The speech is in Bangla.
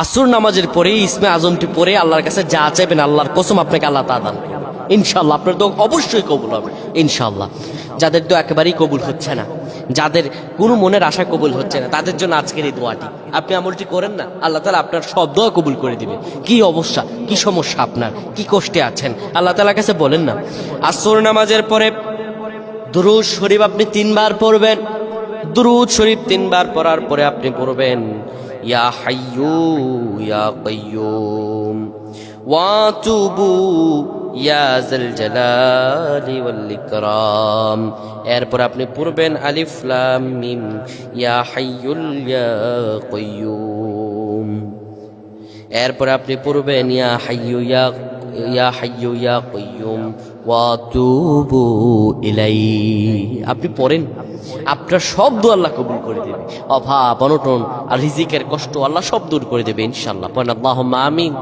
আসর নামাজের পরে ইসমে আজমটি পরে আল্লাহর কাছে যা চাইবেন আল্লাহর কসম আপনাকে আল্লাহ তা দান করবেন ইনশাআল্লাহ। আপনার দোয়া অবশ্যই কবুল হবে ইনশাআল্লাহ। যাদের দোয়া একেবারেই কবুল হচ্ছে না, যাদের কোনো মনের আশা কবুল হচ্ছে না, তাদের জন্য আজকের এই দোয়াটি আপনি আমলটি করেন না, আল্লাহ তাআলা আপনার সব দোয়া কবুল করে দিবে। কি অবস্থা, কি সমস্যা আপনার, কি কষ্টে আছেন, আল্লাহ তাআলার কাছে বলেন না। আসর নামাজের পরে দুরূদ শরীফ আপনি 3 বার পড়বেন। দুরূদ শরীফ 3 বার পড়ার পরে আপনি পড়বেন ইয়া হাইয়ু ইয়া কাইয়ুম ওয়া তুবু ইয়া যাল জালালি ওয়াল ইকরাম। এরপর আপনি পড়বেন আলিফ লাম মিম ইয়া হাইয়ুল ইয়া কাইয়ুম। এরপর আপনি পড়বেন ইয়া হাইয়ু ইয়া হাইয়ু ইয়া কাইয়ুম ওয়া তুবু ইলাইহি। আপনি পড়েন, আপনার সব দোয়া আল্লাহ কবুল করে দেবে। অভাব অনটন আর রিজিকের কষ্ট আল্লাহ সব দূর করে দেবে ইনশাআল্লাহ। পড়েন আল্লাহুম্মা আমিন।